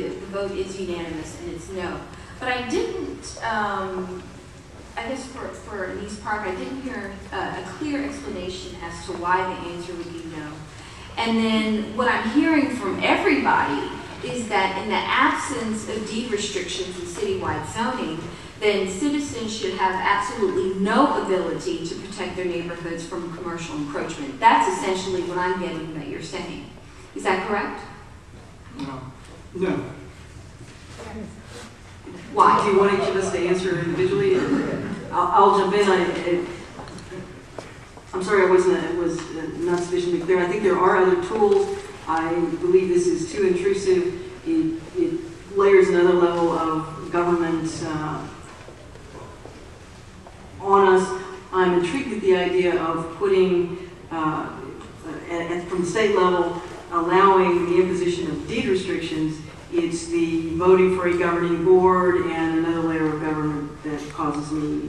the vote is unanimous and it's no. But I didn't, I guess for Annise Parker, I didn't hear a clear explanation as to why the answer would be no. And then what I'm hearing from everybody is that in the absence of deed restrictions in citywide zoning, then citizens should have absolutely no ability to protect their neighborhoods from commercial encroachment. That's essentially what I'm getting that you're saying. Is that correct? No. No. Why? Do you want each of us to answer individually? I'll jump in. I'm sorry I was not sufficiently clear. I think there are other tools. I believe this is too intrusive. It layers another level of government on us. I'm intrigued with the idea of putting, from the state level, allowing the imposition of deed restrictions. It's the voting for a governing board and another layer of government that causes me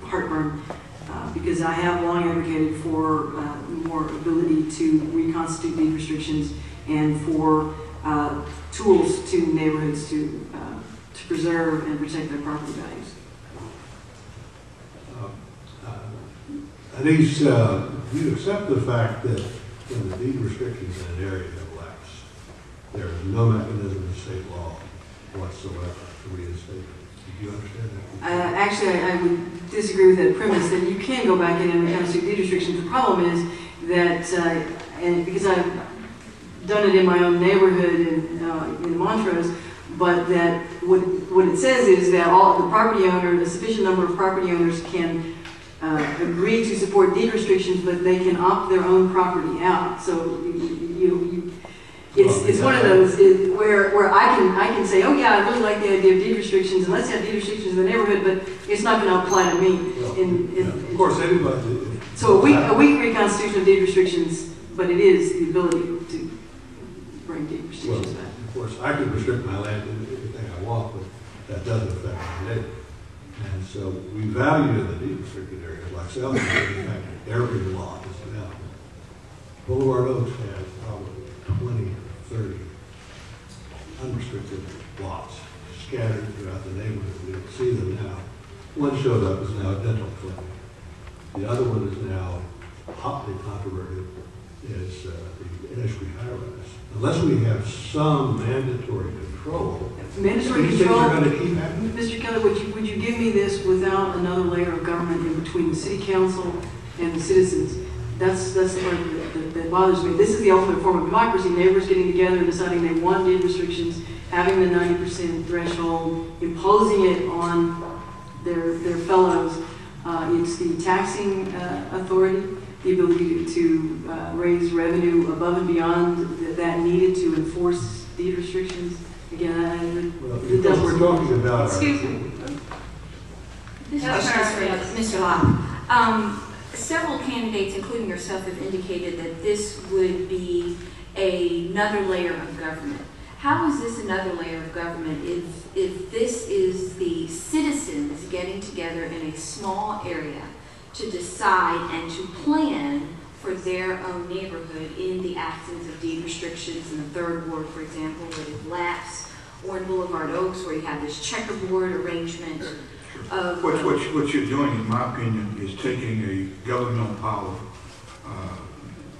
heartburn, because I have long advocated for more ability to reconstitute deed restrictions and for tools to neighborhoods to preserve and protect their property values. Annise, you accept the fact that when the deed restrictions in an area have lapsed, there is no mechanism in state law whatsoever to reinstate it. Do you understand that? Actually, I would disagree with that premise that you can go back in and reconstitute deed restrictions. The problem is that, and because I've done it in my own neighborhood in Montrose, but that what it says is that all the property owners, a sufficient number of property owners can agree to support deed restrictions, but they can opt their own property out. So it's one of those where I can say, oh yeah, I really like the idea of deed restrictions, and let's have deed restrictions in the neighborhood, but it's not going to apply to me. Well, of course, everybody. So a weak reconstitution of deed restrictions, but it is the ability to bring deed restrictions back. Of course, I can restrict my land to anything I want, but that doesn't affect my neighbor. And so we value the deed restricted areas like South Carolina. In fact, every lot is now. Boulevard Oaks has probably 20 or 30 unrestricted lots scattered throughout the neighborhood. We don't see them now. One showed up as now a dental clinic. The other one is now hotly controverted is the Innisfree high-rise. Unless we have some mandatory control, mandatory these control. things are going to keep happening. Mr. Keller, would you give me this without another layer of government in between the city council and the citizens? That's the part that bothers me. This is the ultimate form of democracy. Neighbors getting together and deciding they want deed restrictions, having the 90% threshold, imposing it on their fellows. It's the taxing authority, the ability to raise revenue above and beyond that needed to enforce deed restrictions. Again, it doesn't we're talking about. Excuse me. This question is for Mr. Locke. Several candidates, including yourself, have indicated that this would be another layer of government. How is this another layer of government if this is the citizens getting together in a small area to decide and to plan for their own neighborhood in the absence of deed restrictions in the Third Ward, for example, where they've lapsed, or in Boulevard Oaks, where you have this checkerboard arrangement of... What you're doing, in my opinion, is taking a governmental power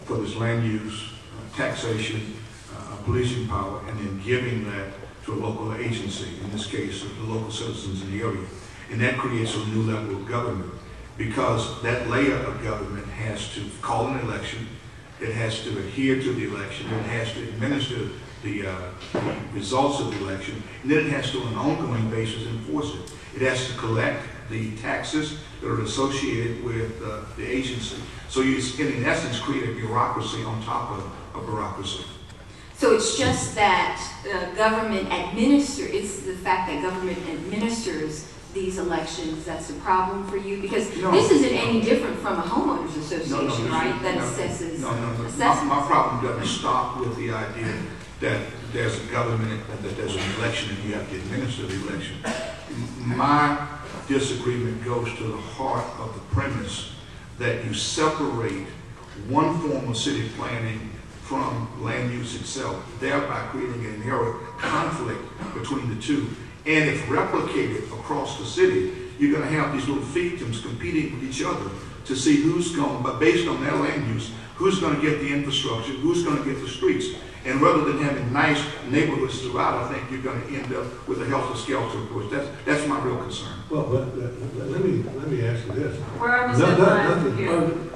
for this land use, taxation, policing power, and then giving that to a local agency, in this case, the local citizens in the area. And that creates a new level of government, because that layer of government has to call an election, it has to adhere to the election, it has to administer the results of the election, and then it has to, on an ongoing basis, enforce it. It has to collect the taxes that are associated with the agency. So you can, in essence, create a bureaucracy on top of a bureaucracy. So it's just that government it's the fact that government administers these elections that's the problem for you? Because this isn't any different from a homeowners association, right? That assesses. My problem doesn't stop with the idea that there's a government, that there's an election and you have to administer the election. My disagreement goes to the heart of the premise that you separate one form of city planning from land use itself, thereby creating an inherent conflict between the two. And if replicated across the city, you're going to have these little fiefdoms competing with each other to see who's going, but based on their land use, who's going to get the infrastructure, who's going to get the streets. And rather than having nice neighborhoods throughout, I think you're going to end up with a helter-skelter approach. That's my real concern. Well, but let me ask you this. We're almost at time here.